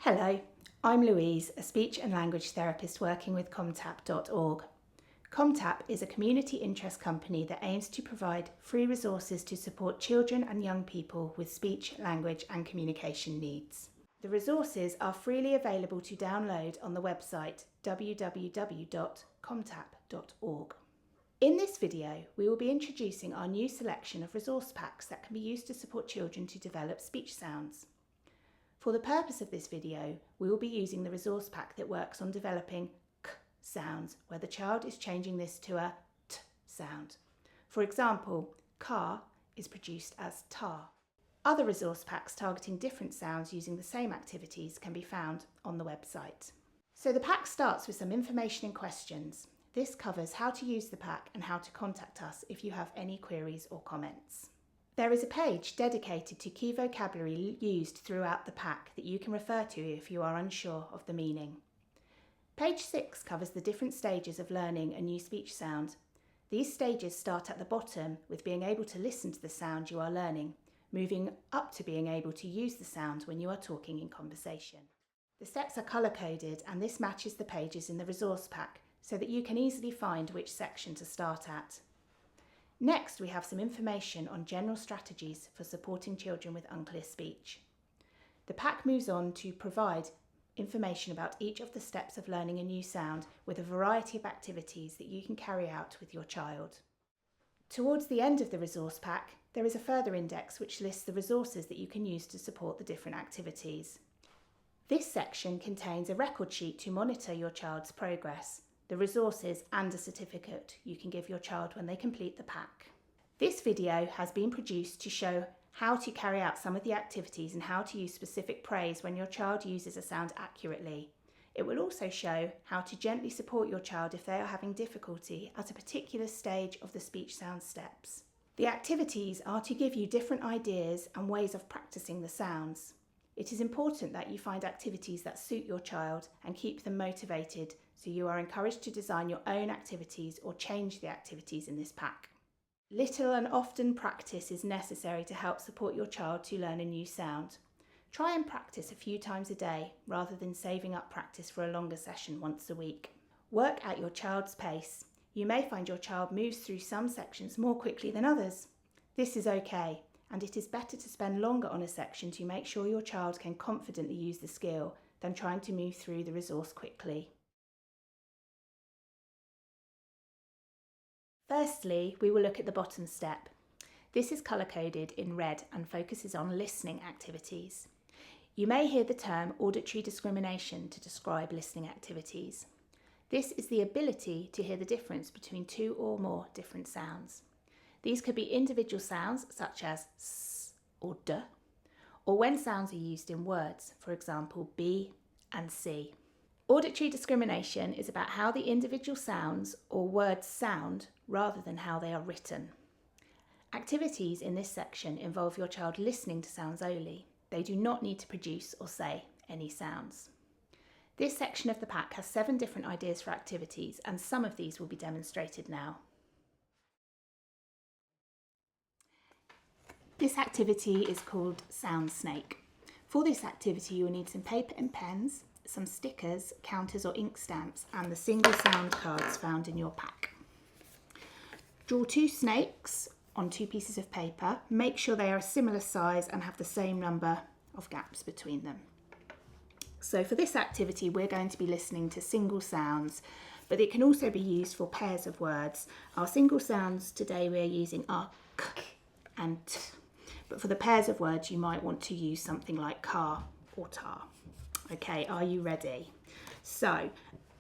Hello, I'm Louise, a speech and language therapist working with comtap.org. Comtap is a community interest company that aims to provide free resources to support children and young people with speech, language and communication needs. The resources are freely available to download on the website www.comtap.org. In this video, we will be introducing our new selection of resource packs that can be used to support children to develop speech sounds. For the purpose of this video, we will be using the resource pack that works on developing k sounds, where the child is changing this to a t sound. For example, car is produced as tar. Other resource packs targeting different sounds using the same activities can be found on the website. So the pack starts with some information and questions. This covers how to use the pack and how to contact us if you have any queries or comments. There is a page dedicated to key vocabulary used throughout the pack that you can refer to if you are unsure of the meaning. Page 6 covers the different stages of learning a new speech sound. These stages start at the bottom with being able to listen to the sound you are learning, moving up to being able to use the sound when you are talking in conversation. The steps are colour-coded and this matches the pages in the resource pack so that you can easily find which section to start at. Next, we have some information on general strategies for supporting children with unclear speech. The pack moves on to provide information about each of the steps of learning a new sound with a variety of activities that you can carry out with your child. Towards the end of the resource pack, there is a further index which lists the resources that you can use to support the different activities. This section contains a record sheet to monitor your child's progress, the resources and a certificate you can give your child when they complete the pack. This video has been produced to show how to carry out some of the activities and how to use specific praise when your child uses a sound accurately. It will also show how to gently support your child if they are having difficulty at a particular stage of the speech sound steps. The activities are to give you different ideas and ways of practicing the sounds. It is important that you find activities that suit your child and keep them motivated, so you are encouraged to design your own activities or change the activities in this pack. Little and often practice is necessary to help support your child to learn a new sound. Try and practice a few times a day rather than saving up practice for a longer session once a week. Work at your child's pace. You may find your child moves through some sections more quickly than others. This is okay, and it is better to spend longer on a section to make sure your child can confidently use the skill than trying to move through the resource quickly. Firstly, we will look at the bottom step. This is colour-coded in red and focuses on listening activities. You may hear the term auditory discrimination to describe listening activities. This is the ability to hear the difference between two or more different sounds. These could be individual sounds such as s or d, or when sounds are used in words, for example b and c. Auditory discrimination is about how the individual sounds or words sound rather than how they are written. Activities in this section involve your child listening to sounds only. They do not need to produce or say any sounds. This section of the pack has 7 different ideas for activities, and some of these will be demonstrated now. This activity is called Sound Snake. For this activity, you will need some paper and pens, some stickers, counters or ink stamps, and the single sound cards found in your pack. Draw 2 snakes on 2 pieces of paper. Make sure they are a similar size and have the same number of gaps between them. So for this activity, we're going to be listening to single sounds, but it can also be used for pairs of words. Our single sounds today we're using are k and t, but for the pairs of words you might want to use something like car or tar. Okay, are you ready? So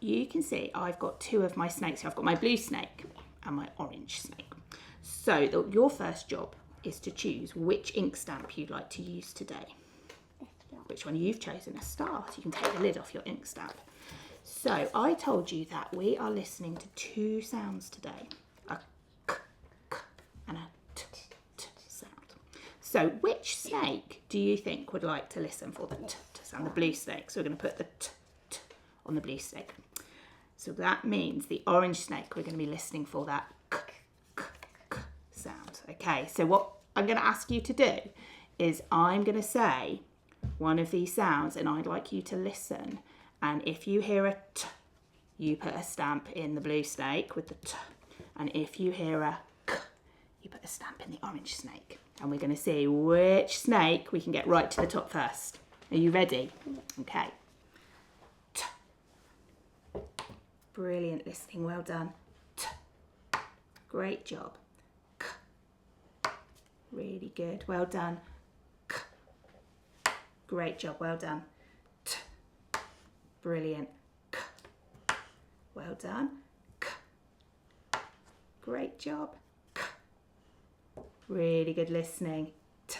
you can see I've got 2 of my snakes here. I've got my blue snake and my orange snake. So your first job is to choose which ink stamp you'd like to use today. Which one you've chosen? A star. So you can take the lid off your ink stamp. So I told you that we are listening to 2 sounds today. A k, k and a t, t sound. So which snake do you think would like to listen for the t sound? The blue snake. So we're going to put the t, t on the blue snake. So that means the orange snake, we're going to be listening for that k, k, k sound. Okay, so what I'm going to ask you to do is I'm going to say one of these sounds, and I'd like you to listen. And if you hear a t, you put a stamp in the blue snake with the t. And if you hear a k, you put a stamp in the orange snake. And we're going to see which snake we can get right to the top first. Are you ready? Okay. T. Brilliant listening, well done. T. Great job. K. Really good, well done. K. Great job, well done. T. Brilliant. K. Well done. K. Great job. K. Really good listening. T.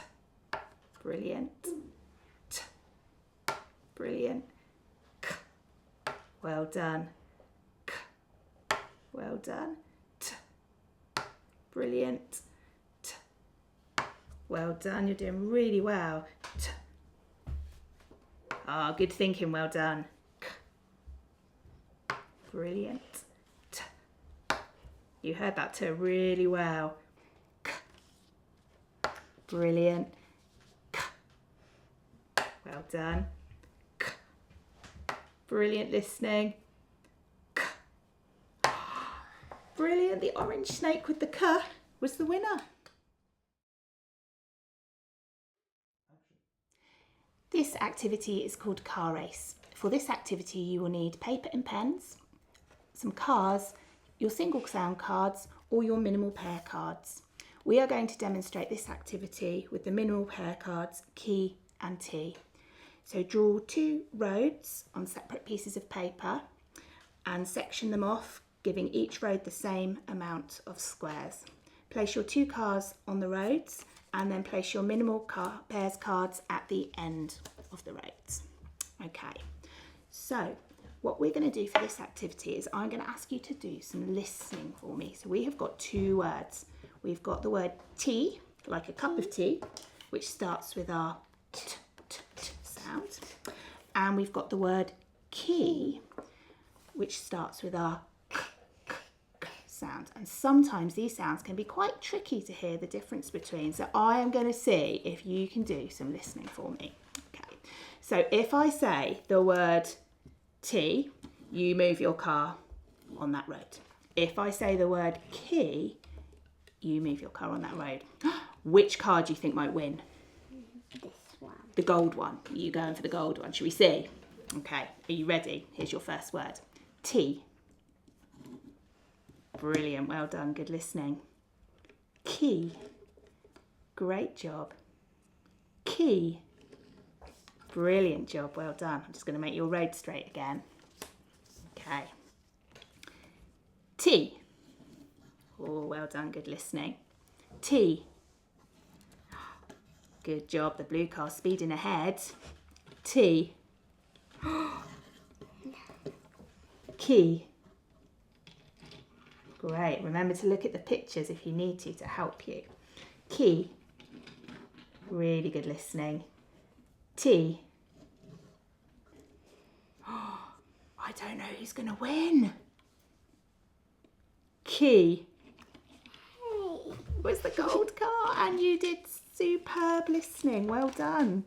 Brilliant. T. Brilliant. K. Well done. K. Well done. T. Brilliant. T. Well done. You're doing really well. T. Ah, good thinking. Well done. K. Brilliant. T. You heard that too really well. K. Brilliant. K. Well done. K. Brilliant listening. K. Brilliant. The orange snake with the K was the winner. This activity is called car race. For this activity you will need paper and pens, some cars, your single sound cards or your minimal pair cards. We are going to demonstrate this activity with the minimal pair cards key and T. So draw 2 roads on separate pieces of paper and section them off, giving each road the same amount of squares. Place your 2 cars on the roads and then place your minimal pairs cards at the end of the roads. Okay, so what we're going to do for this activity is I'm going to ask you to do some listening for me. So we have got 2 words. We've got the word tea, like a cup of tea, which starts with our t, t, t sound. And we've got the word key, which starts with our k, k, k sound. And sometimes these sounds can be quite tricky to hear the difference between. So I am going to see if you can do some listening for me. Okay. So if I say the word tea, you move your car on that road. If I say the word key, you move your car on that road. Which car do you think might win? This one. The gold one. Are you going for the gold one? Should we see? Okay, are you ready? Here's your first word. Tea. Brilliant, well done, good listening. Key. Great job. Key. Brilliant job, well done. I'm just going to make your road straight again. Okay. Tea. Oh, well done, good listening. Tea. Good job, the blue car speeding ahead. Tea. Key. Great, remember to look at the pictures if you need to help you. Key. Really good listening. T. I don't know who's going to win. Key. Hey. Was the gold car, and you did superb listening. Well done.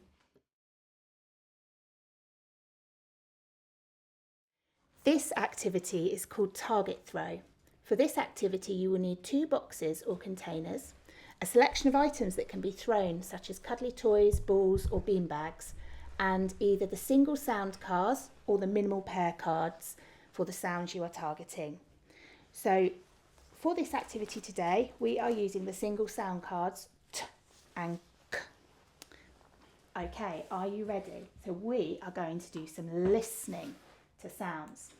This activity is called target throw. For this activity you will need 2 boxes or containers, a selection of items that can be thrown such as cuddly toys, balls or beanbags, and either the single sound cards or the minimal pair cards for the sounds you are targeting. So for this activity today we are using the single sound cards T and K. Okay, are you ready? So we are going to do some listening to sounds.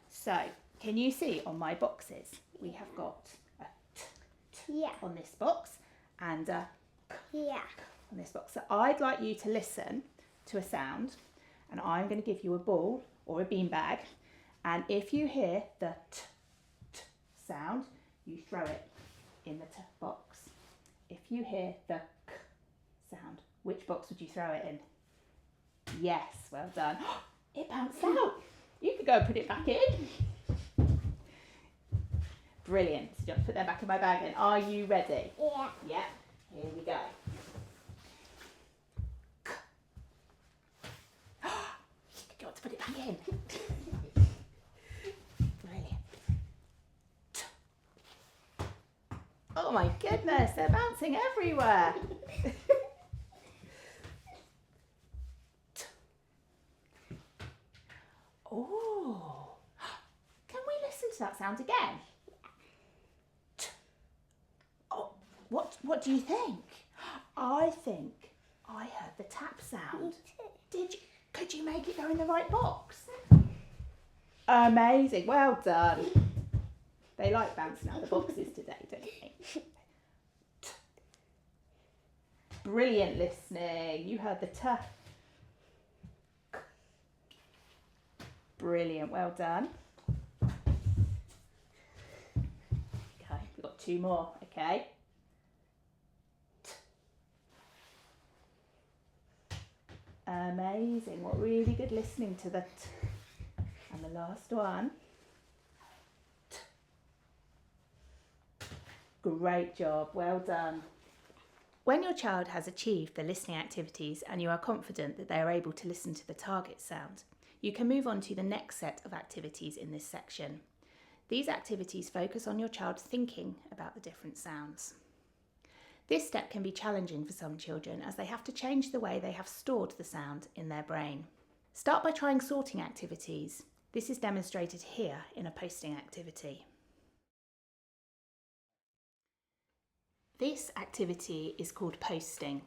So can you see on my boxes we have got a T, T Yeah. on this box and a K Yeah. on this box. So I'd like you to listen to a sound and I'm going to give you a ball or a beanbag, and if you hear the T, T sound you throw it in the T box. If you hear the K sound, which box would you throw it in? Yes, well done. It bounced out. You could go and put it back in. Brilliant. So just put them back in my bag then. Are you ready? Yeah. Yeah. Here we go. K. Oh my goodness, they're bouncing everywhere. Oh, can we listen to that sound again? Oh, what do you think? I think I heard the tap sound. Did you? Could you make it go in the right box? Amazing, well done. They like bouncing out of the boxes today, don't they? Brilliant listening. You heard the t. Brilliant, well done. Okay, we've got two more, okay? Amazing, what really good listening to the t. And the last one. T. Great job, well done. When your child has achieved the listening activities and you are confident that they are able to listen to the target sound, you can move on to the next set of activities in this section. These activities focus on your child thinking about the different sounds. This step can be challenging for some children as they have to change the way they have stored the sound in their brain. Start by trying sorting activities. This is demonstrated here in a posting activity. This activity is called posting.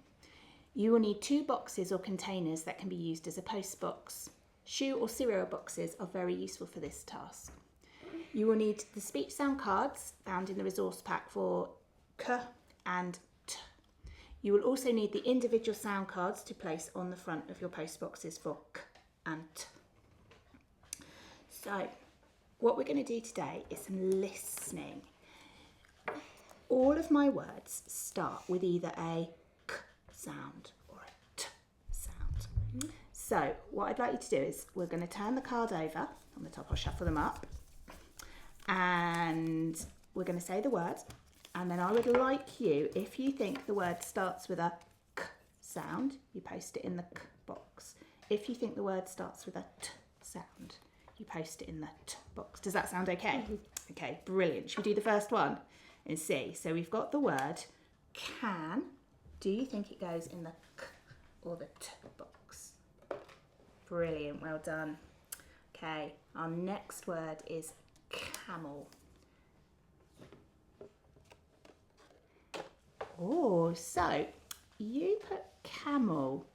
You will need 2 boxes or containers that can be used as a post box. Shoe or cereal boxes are very useful for this task. You will need the speech sound cards found in the resource pack for k and t. You will also need the individual sound cards to place on the front of your post boxes for k and t. So, what we're going to do today is some listening. All of my words start with either a k sound or a t sound. So, what I'd like you to do is we're going to turn the card over. On the top, I'll shuffle them up. And we're going to say the word. And then I would like you, if you think the word starts with a k sound, you post it in the k box. If you think the word starts with a t sound, you post it in the t box. Does that sound okay? Okay, brilliant. Should we do the first one and see? So we've got the word can. Do you think it goes in the k or the t box? Brilliant, well done. Okay, our next word is camel. Oh, so you put camel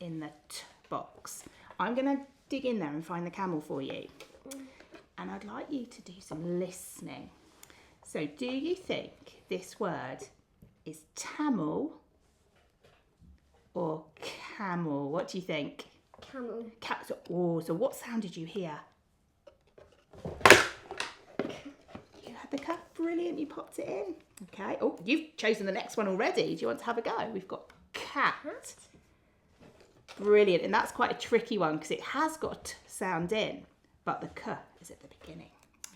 in the t box. I'm going to dig in there and find the camel for you. And I'd like you to do some listening. So do you think this word is tamil or camel? What do you think? Camel. So what sound did you hear? You had the cup. Brilliant, you popped it in. Okay. Oh, you've chosen the next one already. Do you want to have a go? We've got cat. Brilliant, and that's quite a tricky one because it has got a t sound in, but the k is at the beginning.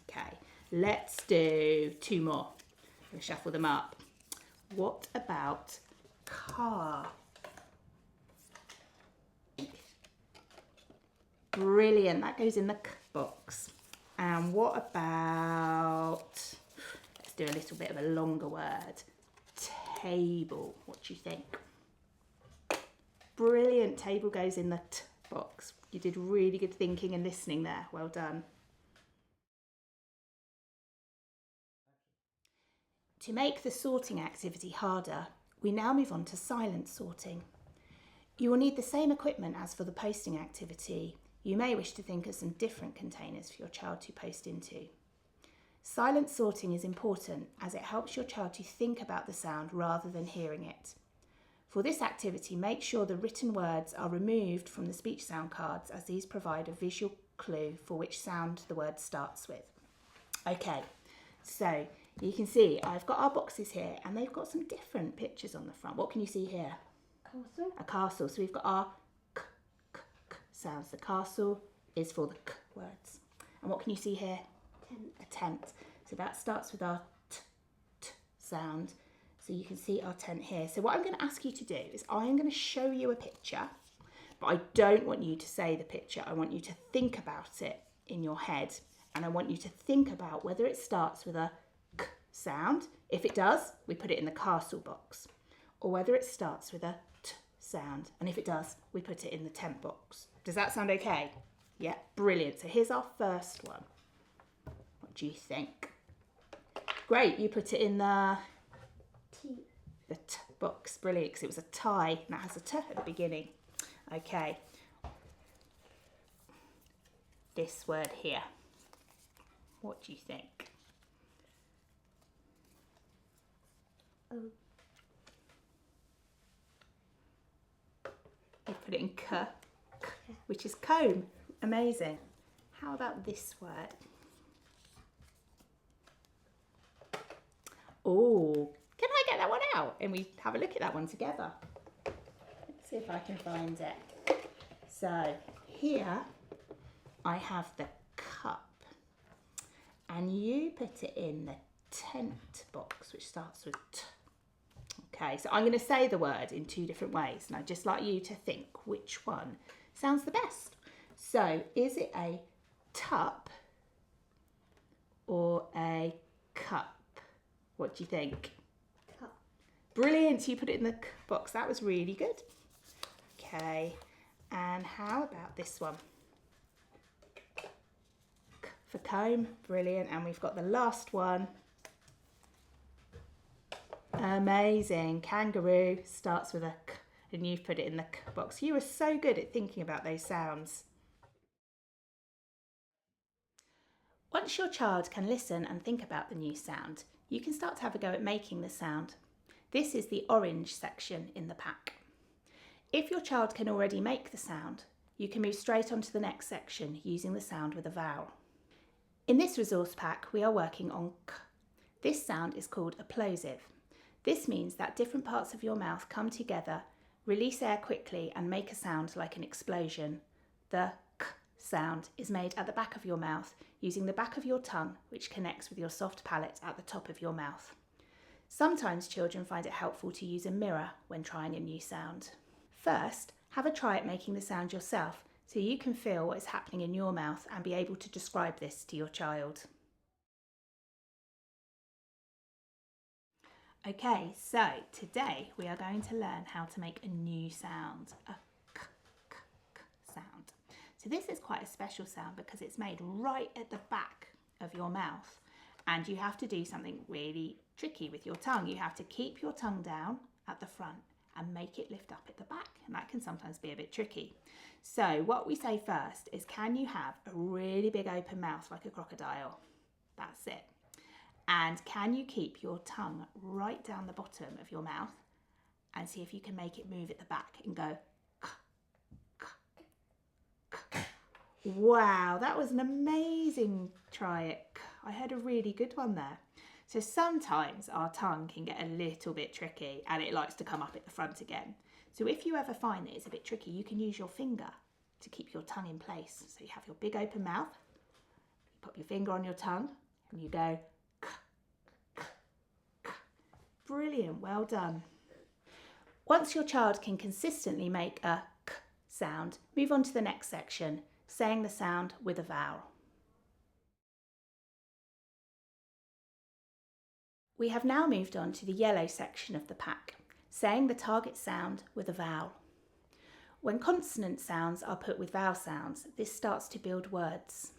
Okay, let's do 2 more. We'll shuffle them up. What about car? Brilliant, that goes in the k box. And what about, let's do a little bit of a longer word, table. What do you think? Brilliant, table goes in the t box. You did really good thinking and listening there. Well done. To make the sorting activity harder, we now move on to silent sorting. You will need the same equipment as for the posting activity. You may wish to think of some different containers for your child to post into. Silent sorting is important as it helps your child to think about the sound rather than hearing it. For this activity, make sure the written words are removed from the speech sound cards as these provide a visual clue for which sound the word starts with. Okay, so you can see I've got our boxes here and they've got some different pictures on the front. What can you see here? Castle. A castle. So we've got our k, k, k sounds. The castle is for the k words. And what can you see here? Tent. A tent. So that starts with our t, t sound. So you can see our tent here. So what I'm going to ask you to do is I'm going to show you a picture, but I don't want you to say the picture. I want you to think about it in your head. And I want you to think about whether it starts with a k sound. If it does, we put it in the castle box. Or whether it starts with a t sound. And if it does, we put it in the temp box. Does that sound okay? Yeah, brilliant. So here's our first one. What do you think? Great, you put it in the T. The t box. Brilliant, because it was a tie and that has a t at the beginning. Okay. This word here. What do you think? O. You put it in k, which is comb. Amazing. How about this word? Oh, can I get that one out? And we have a look at that one together. Let's see if I can find it. So here I have the cup. And you put it in the tent box, which starts with T. Okay, so I'm going to say the word in two different ways, and I'd just like you to think which one sounds the best. So, is it a tup or a cup? What do you think? Cup. Brilliant, you put it in the box. That was really good. Okay, and how about this one? For comb, brilliant. And we've got the last one. Amazing. Kangaroo starts with a k, and you've put it in the k box. You were so good at thinking about those sounds. Once your child can listen and think about the new sound, you can start to have a go at making the sound. This is the orange section in the pack. If your child can already make the sound, you can move straight on to the next section using the sound with a vowel. In this resource pack, we are working on k. This sound is called a plosive. This means that different parts of your mouth come together, release air quickly and make a sound like an explosion. The k sound is made at the back of your mouth using the back of your tongue, which connects with your soft palate at the top of your mouth. Sometimes children find it helpful to use a mirror when trying a new sound. First, have a try at making the sound yourself so you can feel what is happening in your mouth and be able to describe this to your child. Okay, so today we are going to learn how to make a new sound, a k, k, k sound. So this is quite a special sound because it's made right at the back of your mouth, and you have to do something really tricky with your tongue. You have to keep your tongue down at the front and make it lift up at the back, and that can sometimes be a bit tricky. So what we say first is, can you have a really big open mouth like a crocodile? That's it. And can you keep your tongue right down the bottom of your mouth and see if you can make it move at the back and go k, k, k. Wow, that was an amazing try at k. I heard a really good one there. So sometimes our tongue can get a little bit tricky and it likes to come up at the front again. So if you ever find that it's a bit tricky, you can use your finger to keep your tongue in place. So you have your big open mouth, you pop your finger on your tongue and you go k, k, k. Brilliant, well done. Once your child can consistently make a k sound, move on to the next section, saying the sound with a vowel. We have now moved on to the yellow section of the pack, saying the target sound with a vowel. When consonant sounds are put with vowel sounds, this starts to build words.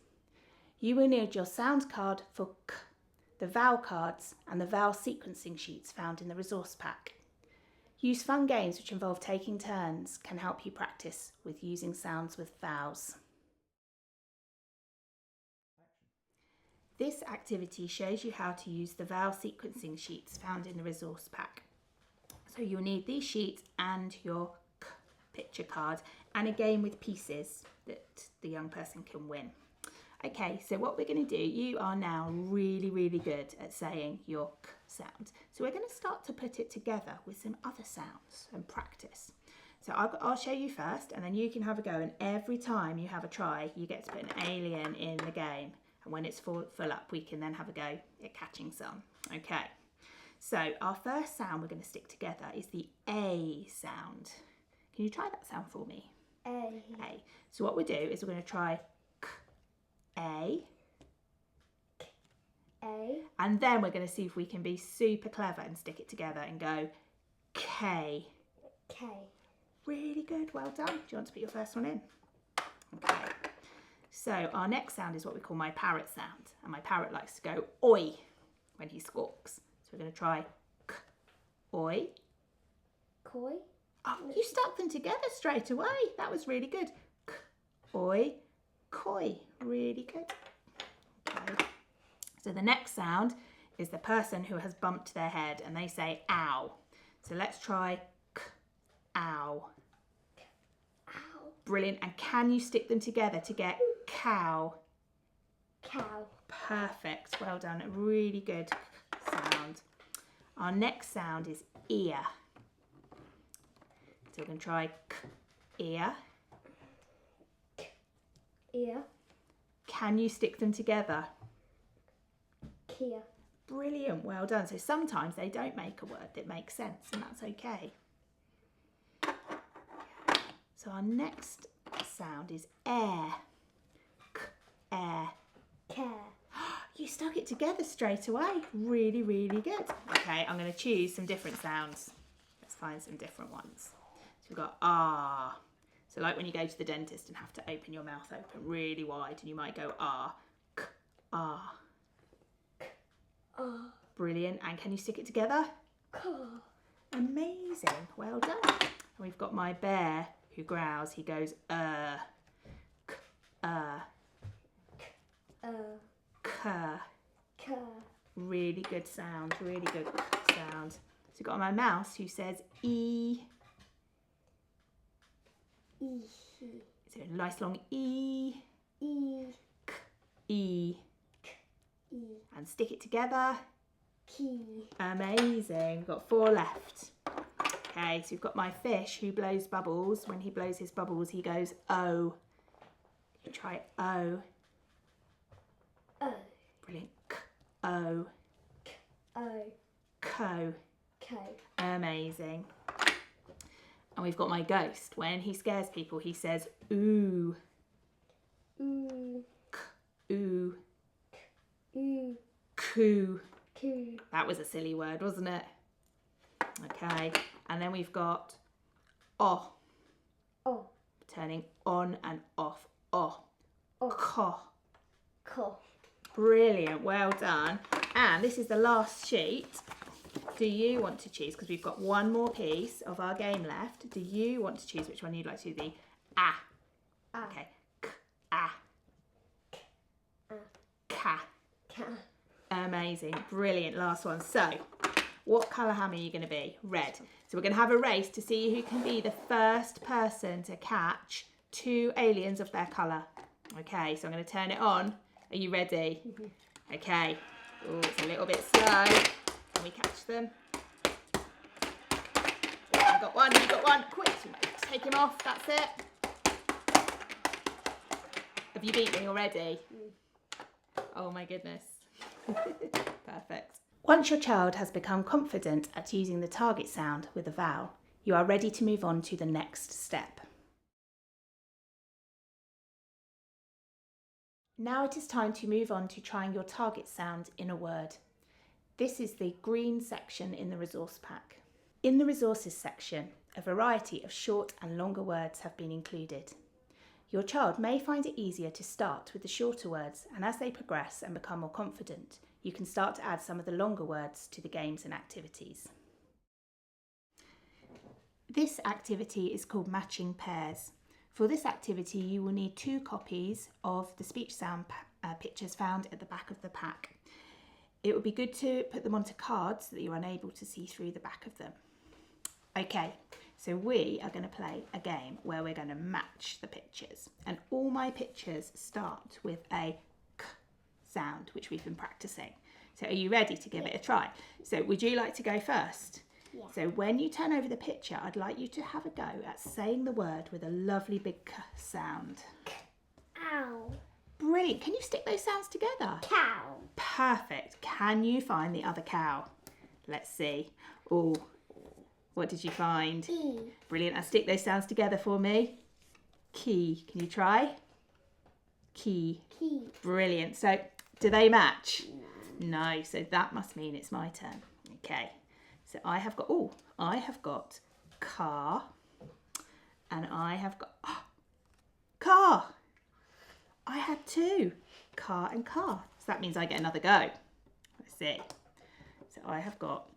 You will need your sound card for k, the vowel cards and the vowel sequencing sheets found in the resource pack. Use fun games which involve taking turns can help you practice with using sounds with vowels. This activity shows you how to use the vowel sequencing sheets found in the resource pack. So you'll need these sheets and your k picture card and a game with pieces that the young person can win. Okay, so what we're going to do, you are now really, really good at saying your k sound. So we're going to start to put it together with some other sounds and practice. So I'll show you first and then you can have a go, and every time you have a try, you get to put an alien in the game. And when it's full up, we can then have a go at catching some. Okay, so our first sound we're going to stick together is the A sound. Can you try that sound for me? A. A. So what we do is we're going to try K, A, A. And then we're going to see if we can be super clever and stick it together and go K. K. Really good, well done. Do you want to put your first one in? Okay. So our next sound is what we call my parrot sound. And my parrot likes to go oi when he squawks. So we're going to try K, oi. Koi. Oh, you stuck them together straight away. That was really good. K, oi, koi. Really good. Okay. So the next sound is the person who has bumped their head and they say ow. So let's try K, ow. Ow. Brilliant. And can you stick them together to get cow? Cow. Perfect. Well done. Really good sound. Our next sound is ear. So we're going to try K, ear. Ear. Can you stick them together? Kia. Brilliant. Well done. So sometimes they don't make a word that makes sense, and that's okay. So our next sound is air. K, air. Care. You stuck it together straight away. Really, really good. Okay, I'm going to choose some different sounds. Let's find some different ones. So we've got ah. So like when you go to the dentist and have to open your mouth open really wide and you might go ah, K, ah. Ah. Brilliant. And can you stick it together? Car. Amazing. Well done. And we've got my bear who growls. He goes K, K. Car. Really good sound. Really good sound. So we've got my mouse who says E. E. So a nice long E. E. K, E. E. And stick it together. Key. Amazing. We've got 4 left. Okay, so we've got my fish who blows bubbles. When he blows his bubbles, he goes O. You try O. O. Brilliant. K, O. O. Co. Ko. Amazing. And we've got my ghost. When he scares people, he says ooh. Ooh. K, ooh. Ooh. Coo. Coo. That was a silly word, wasn't it? Okay. And then we've got O. O. Turning on and off. O. O. Ko. Ko. Brilliant. Well done. And this is the last sheet. Do you want to choose, because we've got one more piece of our game left, do you want to choose which one you'd like to do? The ah. Ah. Okay. K, ah. Ah. Ka. Ka. Amazing. Brilliant. Last one. So, what colour hammer are you going to be? Red. So we're going to have a race to see who can be the first person to catch 2 aliens of their colour. Okay, so I'm going to turn it on. Are you ready? Mm-hmm. Okay. Oh, it's a little bit slow. Can we catch them? Yeah, you got one. You got one. Quick. Take him off. That's it. Have you beat me already? Oh my goodness. Perfect. Once your child has become confident at using the target sound with a vowel, you are ready to move on to the next step. Now it is time to move on to trying your target sound in a word. This is the green section in the resource pack. In the resources section, a variety of short and longer words have been included. Your child may find it easier to start with the shorter words, and as they progress and become more confident, you can start to add some of the longer words to the games and activities. This activity is called matching pairs. For this activity, you will need 2 copies of the speech sound pictures found at the back of the pack. It would be good to put them onto cards so that you're unable to see through the back of them. Okay, so we are going to play a game where we're going to match the pictures. And all my pictures start with a K sound, which we've been practicing. So are you ready to give it a try? So would you like to go first? Yeah. So when you turn over the picture, I'd like you to have a go at saying the word with a lovely big K sound. Ow. Brilliant. Can you stick those sounds together? Cow. Perfect. Can you find the other cow? Let's see. Oh, what did you find? E. Brilliant. Now stick those sounds together for me. Key. Can you try? Key. Key. Brilliant. So do they match? No, so that must mean it's my turn. Okay, so I have got car, and I have got car. I had two, car and car. So that means I get another go. Let's see. So I have got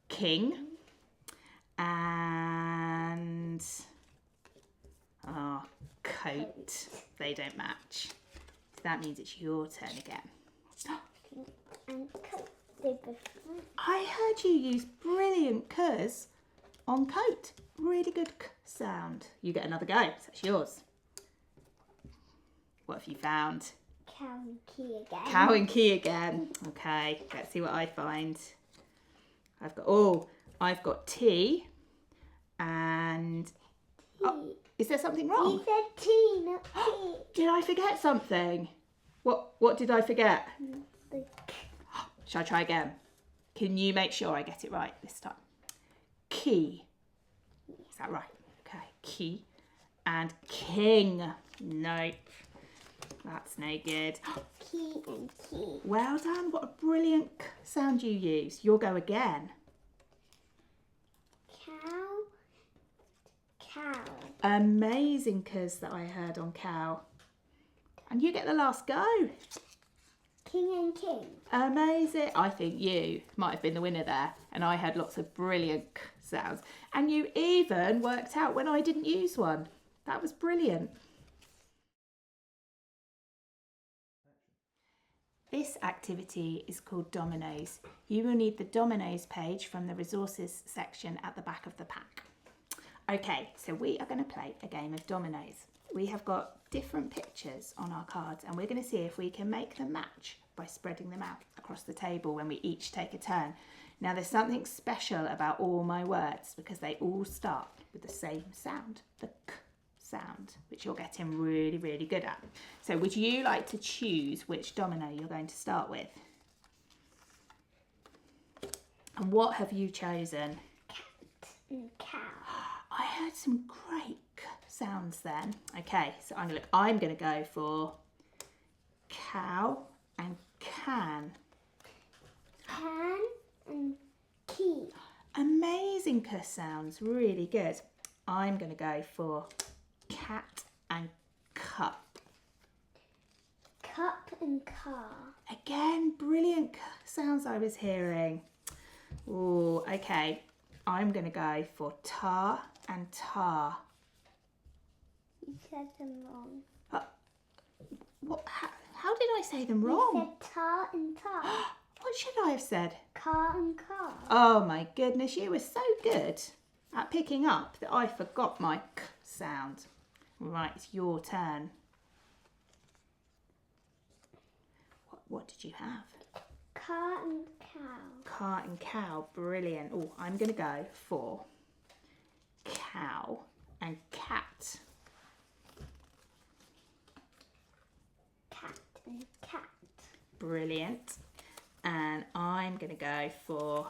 king and coat. They don't match. So that means it's your turn again. And coat. They're different. I heard you use brilliant cuz on coat. Really good k sound. You get another go. So that's yours. What have you found? Cow and key again. Cow and key again. Okay, let's see what I find. I've got tea and is there something wrong? You said tea, not tea. Did I forget something? What did I forget? The Shall I try again? Can you make sure I get it right this time? Key. Is that right? Okay, key and king. Nope. That's no good. key and key. Well done. What a brilliant sound you used. You'll go again. Cow. Amazing cuz that I heard on cow. And you get the last go. King and king. Amazing. I think you might have been the winner there. And I had lots of brilliant sounds. And you even worked out when I didn't use one. That was brilliant. This activity is called Dominoes. You will need the Dominoes page from the resources section at the back of the pack. Okay, so we are going to play a game of dominoes. We have got different pictures on our cards and we're going to see if we can make them match by spreading them out across the table when we each take a turn. Now there's something special about all my words because they all start with the same sound, the k sound, which you're getting really, really good at. So would you like to choose which domino you're going to start with? And what have you chosen? Cat and cow. I heard some great sounds then. Okay, so I'm gonna go for cow and can. Can and key. Amazing cuss sounds, really good. I'm gonna go for cat and cup. Cup and car. Again, brilliant sounds I was hearing. Oh, okay. I'm gonna go for tar and tar. You said them wrong. What? How did I say them wrong? You said tar and tar. What should I have said? Car and car. Oh my goodness, you were so good at picking up that I forgot my k sound. Right, it's your turn. What did you have? Car and cow. Car and cow, brilliant. Oh, I'm going to go for cow and cat. Cat and cat. Brilliant. And I'm going to go for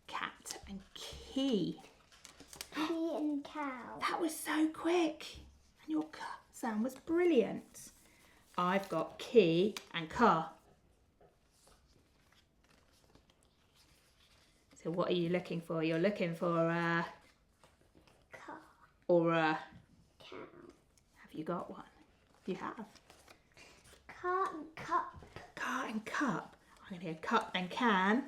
cat and key. Key and cow. That was so quick. And your k sound was brilliant. I've got key and car. So what are you looking for? You're looking for a Car. or a... Cow. Have you got one? You have. Car and cup. Car and cup. I'm going to hear cup and can.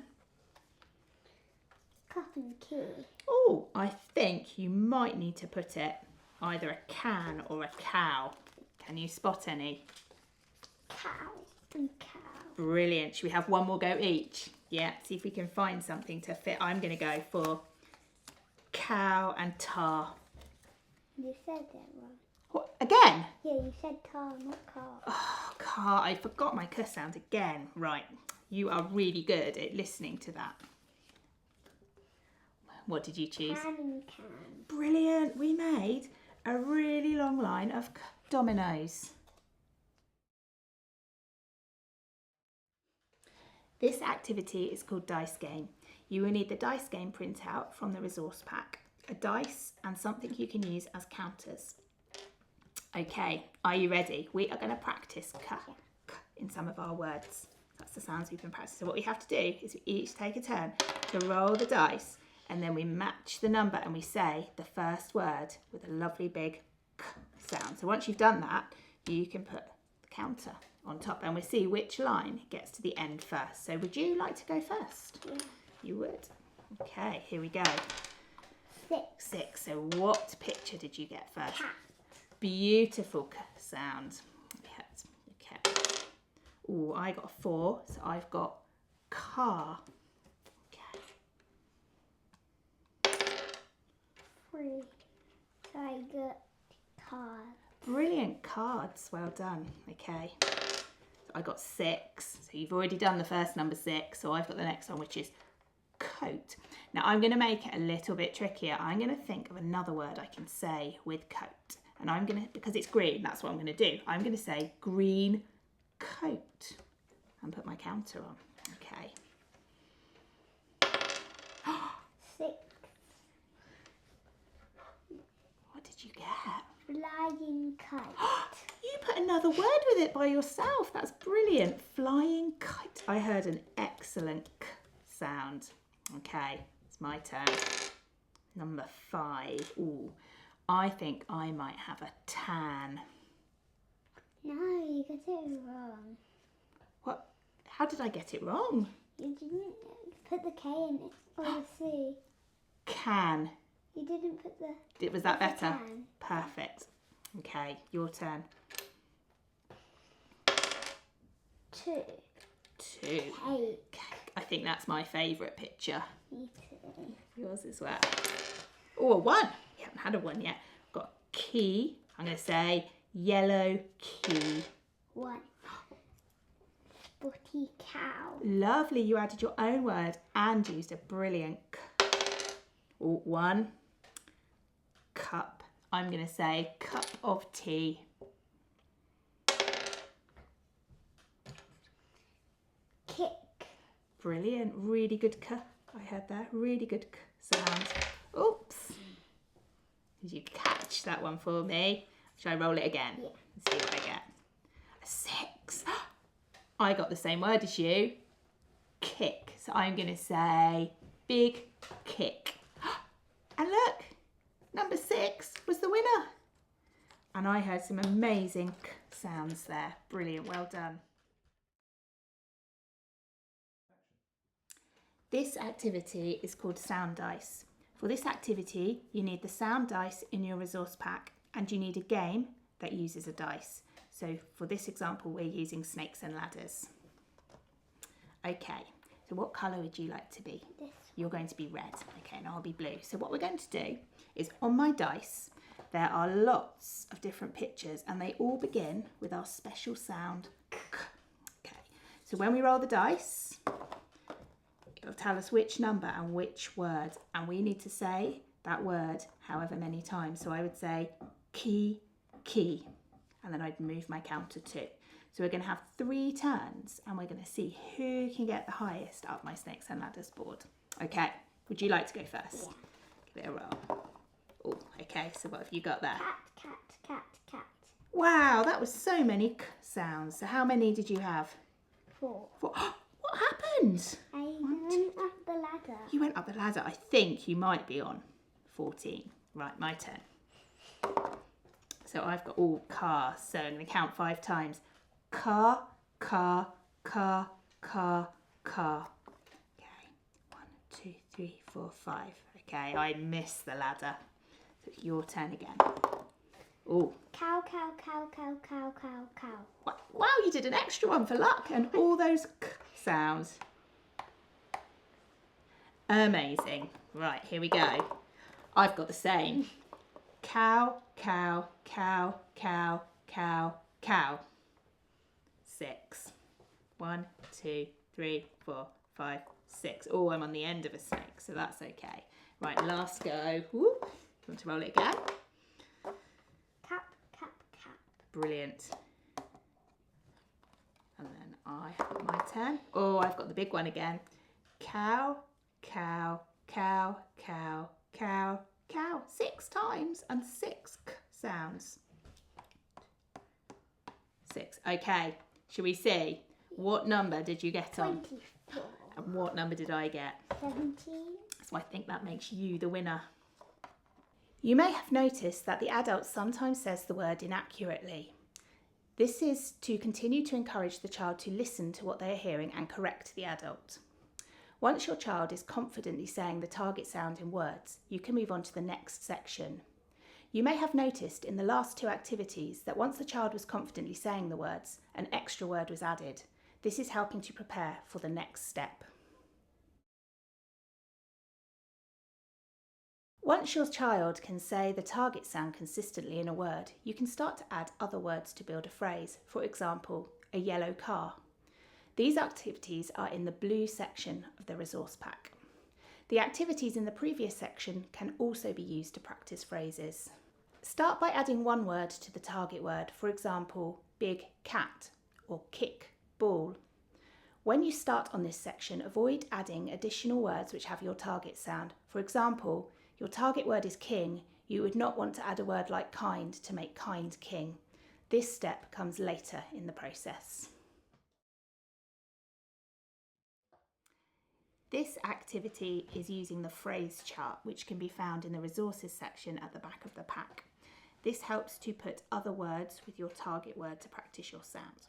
Cup and key. Oh, I think you might need to put it either a can or a cow. Can you spot any? Cow and cow. Brilliant. Should we have one more go each? Yeah, see if we can find something to fit. I'm going to go for cow and tar. You said that wrong. What, again? Yeah, you said tar, not car. Oh, car. I forgot my cuss sound again. Right. You are really good at listening to that. What did you choose? Can and can. Brilliant. We made a really long line of dominoes. This activity is called Dice Game. You will need the dice game printout from the resource pack, a dice and something you can use as counters. Okay, are you ready? We are going to practice k in some of our words. That's the sounds we've been practicing. So what we have to do is we each take a turn to roll the dice, and then we match the number and we say the first word with a lovely big k sound. So once you've done that, you can put the counter on top and we'll see which line gets to the end first. So would you like to go first? Yeah. You would. Okay, here we go. 6. 6. So what picture did you get first? Cat. Beautiful k sound. Okay. Oh, I got a 4, so I've got car. Okay. 3. So I got card. Brilliant, cards. Well done. Okay. So I got 6. So you've already done the first number 6. So I've got the next one, which is coat. Now I'm going to make it a little bit trickier. I'm going to think of another word I can say with coat. And I'm going to, because it's green, that's what I'm going to do. I'm going to say green coat and put my counter on. Okay. 6. What did you get? Flying kite. You put another word with it by yourself. That's brilliant. Flying kite. I heard an excellent k sound. Okay, it's my turn. Number 5. Ooh, I think I might have a tan. No, you got it wrong. What? How did I get it wrong? You didn't put the K in it or the C. Can. You didn't put the... Was that It's a better? can. Perfect. Okay, your turn. 2. 2. Cake. I think that's my favourite picture. Me too. Yours as well. Oh, a 1. You haven't had a 1 yet. Got key. I'm going to say yellow key. 1. Spotty cow. Lovely. You added your own word and used a brilliant k. Oh, 1. Cup. I'm going to say cup of tea. Kick. Brilliant. Really good k. I heard that. Really good k sounds. Oops. Did you catch that one for me? Shall I roll it again? Yeah. Let's see what I get. A 6. I got the same word as you. Kick. So I'm going to say big kick. And look, number 6 was the winner. And I heard some amazing k sounds there. Brilliant. Well done. This activity is called Sound Dice. For this activity, you need the sound dice in your resource pack and you need a game that uses a dice. So for this example, we're using snakes and ladders. Okay, so what colour would you like to be? This. You're going to be red, okay, and I'll be blue. So what we're going to do is on my dice, there are lots of different pictures and they all begin with our special sound k. Okay, so when we roll the dice, it'll tell us which number and which word, and we need to say that word however many times. So I would say key, key, and then I'd move my counter 2. So we're going to have 3 turns and we're going to see who can get the highest up my snakes and ladders board. Okay, would you like to go first? Yeah. Give it a roll. Oh, okay, so what have you got there? Cat, cat, cat, cat. Wow, that was so many k sounds. So how many did you have? 4. 4. What happened? I went up the ladder. You went up the ladder. I think you might be on 14. Right, my turn. So I've got all car. So I'm going to count 5 times. Car, car, car, car, car. Okay, 1, 2, 3, 4, 5. Okay, I missed the ladder. So it's your turn again. Oh, Cow, cow, cow, cow, cow, cow, cow. wow, you did an extra one for luck and all those k sounds. Amazing. Right, here we go. I've got the same. Cow, cow, cow, cow, cow, cow. 6. 1, 2, 3, 4, 5, 6. Oh, I'm on the end of a snake, so that's okay. Right, last go. Whoop. You want to roll it again? Cap, cap, cap. Brilliant. And then I have my turn. Oh, I've got the big one again. Cow, cow, cow, cow, cow, cow. 6 times and 6 k sounds. 6. Okay, shall we see? What number did you get on? 24. And what number did I get? 17. So I think that makes you the winner. You may have noticed that the adult sometimes says the word inaccurately. This is to continue to encourage the child to listen to what they are hearing and correct the adult. Once your child is confidently saying the target sound in words, you can move on to the next section. You may have noticed in the last two activities that once the child was confidently saying the words, an extra word was added. This is helping to prepare for the next step. Once your child can say the target sound consistently in a word, you can start to add other words to build a phrase. For example, a yellow car. These activities are in the blue section of the resource pack. The activities in the previous section can also be used to practice phrases. Start by adding one word to the target word, for example, big cat or kick ball. When you start on this section, avoid adding additional words which have your target sound. For example, your target word is king. You would not want to add a word like kind to make kind king. This step comes later in the process. This activity is using the phrase chart, which can be found in the resources section at the back of the pack. This helps to put other words with your target word to practice your sound.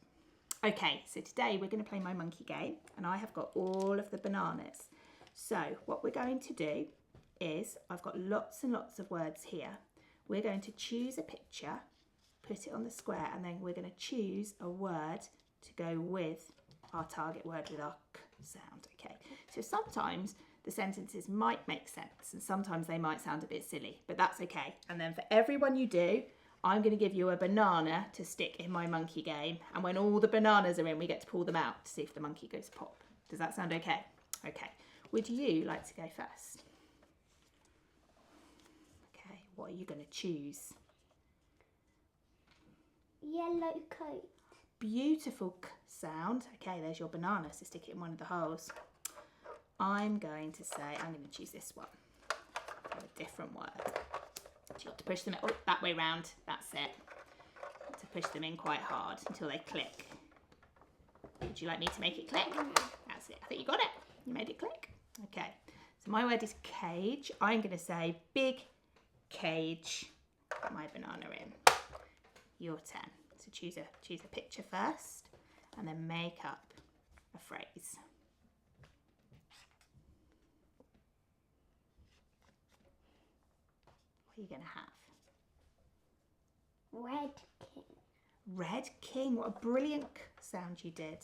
Okay, so today we're going to play my monkey game, and I have got all of the bananas. So what we're going to do is, I've got lots and lots of words here. We're going to choose a picture, put it on the square, and then we're going to choose a word to go with our target word with our k sound. Okay, so sometimes the sentences might make sense and sometimes they might sound a bit silly, but that's okay. And then for every one you do, I'm going to give you a banana to stick in my monkey game, and when all the bananas are in, we get to pull them out to see if the monkey goes pop. Does that sound okay? Okay, would you like to go first? Okay, what are you going to choose? Yellow coat. Beautiful k sound. Okay, there's your banana, so stick it in one of the holes. I'm going to choose this one. A different word. So you got to push them that way round. That's it. You got to push them in quite hard until they click. Would you like me to make it click? That's it. I think you got it. You made it click. Okay. So my word is cage. I'm going to say big cage. Put my banana in. Your turn. So choose a picture first, and then make up a phrase. What are you going to have? Red king. Red king. What a brilliant k sound you did.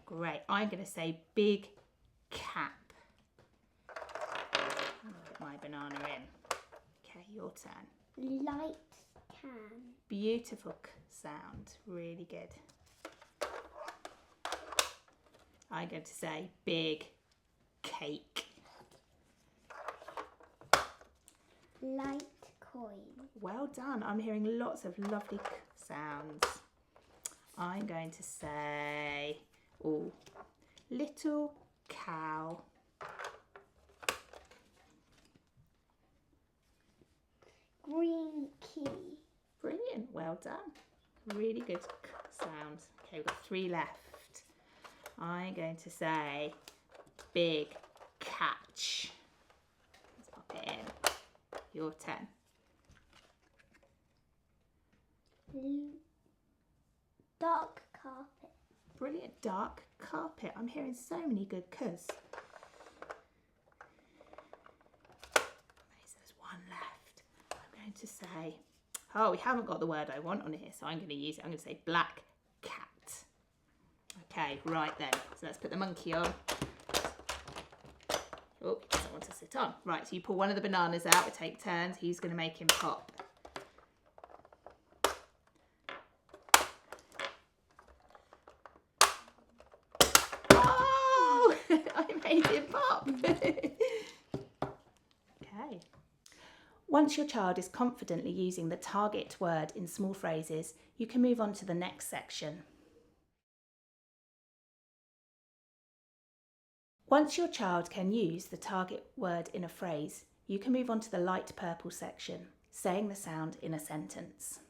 Great. I'm going to say big cap. I'll put my banana in. Okay, your turn. Light can. Beautiful k sound. Really good. I'm going to say big cake. Light coin. Well done. I'm hearing lots of lovely k sounds. I'm going to say, little cow. Green key. Brilliant. Well done. Really good k sound. Okay, we've got 3 left. I'm going to say big catch. Let's pop it in. Your turn. Dark carpet. Brilliant. Dark carpet. I'm hearing so many good k's. There's one left. I'm going to say, we haven't got the word I want on here, so I'm going to use it. I'm going to say black cat. Okay, right then. So let's put the monkey on. Oh, he doesn't want to sit on. Right, so you pull one of the bananas out. We take turns. He's going to make him pop. Oh, I made him pop. Okay. Once your child is confidently using the target word in small phrases, you can move on to the next section. Once your child can use the target word in a phrase, you can move on to the light purple section, saying the sound in a sentence.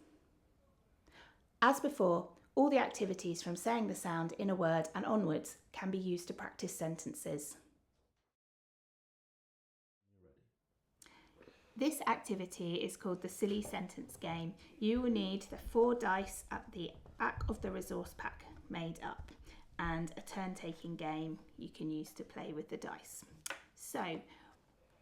As before, all the activities from saying the sound in a word and onwards can be used to practice sentences. This activity is called the silly sentence game. You will need the 4 dice at the back of the resource pack made up and a turn-taking game you can use to play with the dice. So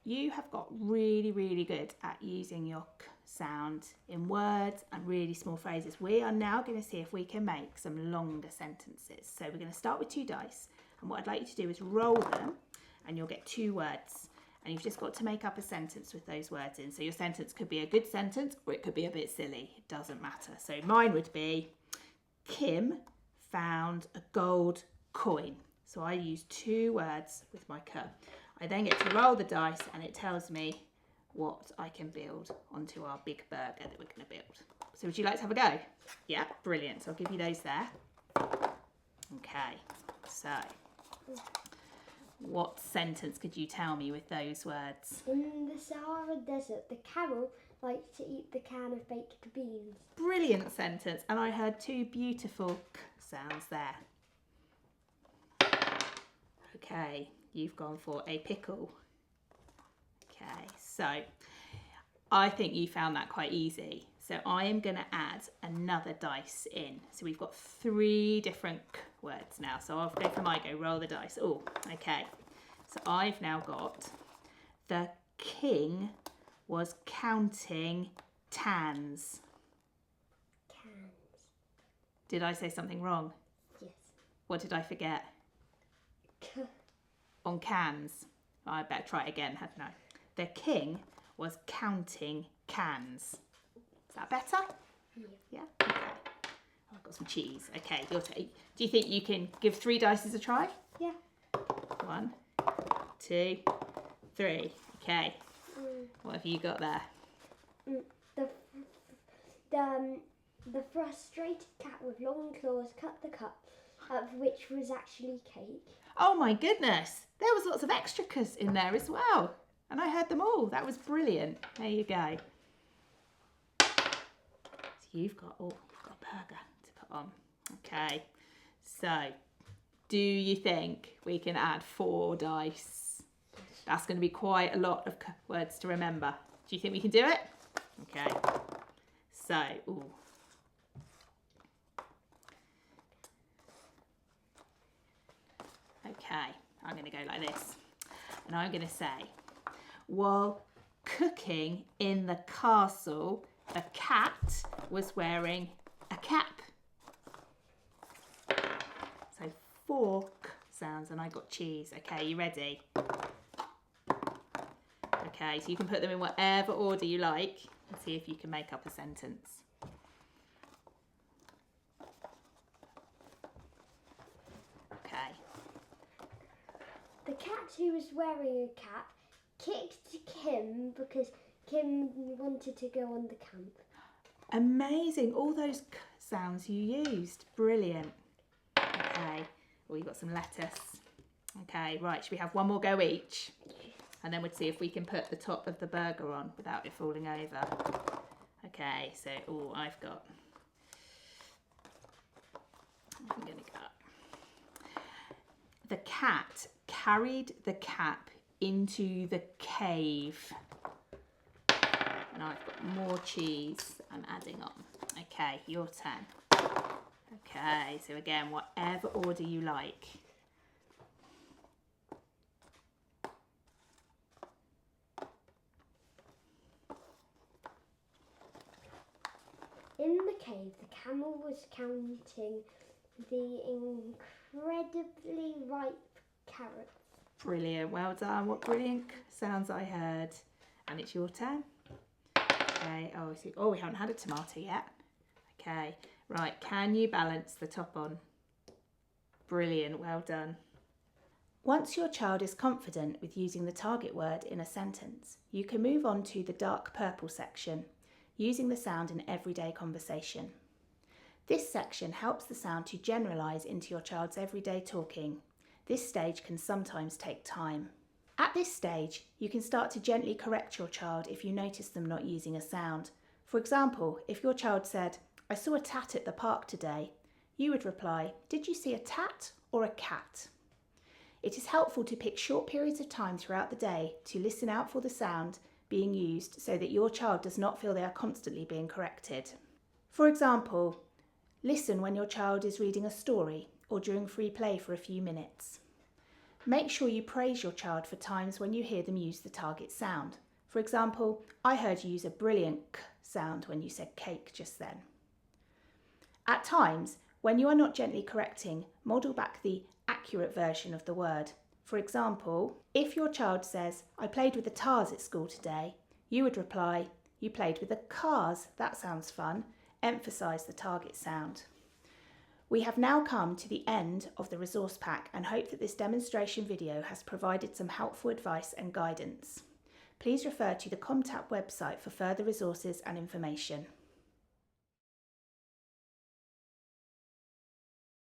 you have got really good at using your k sound in words and really small phrases. We are now going to see if we can make some longer sentences. So we're going to start with 2 dice, and what I'd like you to do is roll them and you'll get 2 words. And you've just got to make up a sentence with those words in. So your sentence could be a good sentence or it could be a bit silly. It doesn't matter. So mine would be, Kim found a gold coin. So I use 2 words with my k. I then get to roll the dice and it tells me what I can build onto our big burger that we're going to build. So would you like to have a go? Yeah, brilliant. So I'll give you those there. Okay, so what sentence could you tell me with those words? In the Sahara Desert, the camel likes to eat the can of baked beans. Brilliant sentence. And I heard 2 beautiful k sounds there. Okay, you've gone for a pickle. Okay, so I think you found that quite easy. So I am going to add another dice in. So we've got 3 different k words now. So I'll go for my go, roll the dice. Oh, okay. So I've now got, the king was counting tans. Cans. Did I say something wrong? Yes. What did I forget? K. On cans. I better try it again, hadn't I? The king was counting cans. Is that better? Yeah. Yeah? Okay. Oh, I've got some cheese. Okay, your turn. Do you think you can give 3 dice a try? Yeah. 1, 2, 3. Okay. What have you got there? The frustrated cat with long claws cut the cup, which was actually cake. Oh my goodness. There was lots of extras in there as well. And I heard them all. That was brilliant. There you go. So you've got a burger to put on. Okay. So do you think we can add 4 dice? That's going to be quite a lot of words to remember. Do you think we can do it? Okay. So, ooh. Okay, I'm going to go like this. And I'm going to say, while cooking in the castle, the cat was wearing a cap. So 4 k sounds, and I got cheese. Okay, you ready? Okay, so you can put them in whatever order you like and see if you can make up a sentence. Okay. The cat who was wearing a cap kicked Kim because Kim wanted to go on the camp. Amazing, all those k sounds you used. Brilliant. Okay, well, you've got some lettuce. Okay, right, should we have one more go each? And then we'll see if we can put the top of the burger on without it falling over. Okay, so, I'm going to go. The cat carried the cap into the cave. And I've got more cheese I'm adding on. Okay, your turn. Okay, so again, whatever order you like. In the cave, the camel was counting the incredibly ripe carrots. Brilliant, well done. What brilliant sounds I heard. And it's your turn. Okay, we haven't had a tomato yet. Okay, right, can you balance the top on? Brilliant, well done. Once your child is confident with using the target word in a sentence, you can move on to the dark purple section, using the sound in everyday conversation. This section helps the sound to generalise into your child's everyday talking. This stage can sometimes take time. At this stage, you can start to gently correct your child if you notice them not using a sound. For example, if your child said, "I saw a tat at the park today," you would reply, "Did you see a tat or a cat?" It is helpful to pick short periods of time throughout the day to listen out for the sound being used so that your child does not feel they are constantly being corrected. For example, listen when your child is reading a story or during free play for a few minutes. Make sure you praise your child for times when you hear them use the target sound. For example, I heard you use a brilliant k sound when you said cake just then. At times, when you are not gently correcting, model back the accurate version of the word. For example, if your child says, "I played with the tars at school today," you would reply, "You played with the cars, that sounds fun." Emphasise the target sound. We have now come to the end of the resource pack and hope that this demonstration video has provided some helpful advice and guidance. Please refer to the ComTap website for further resources and information.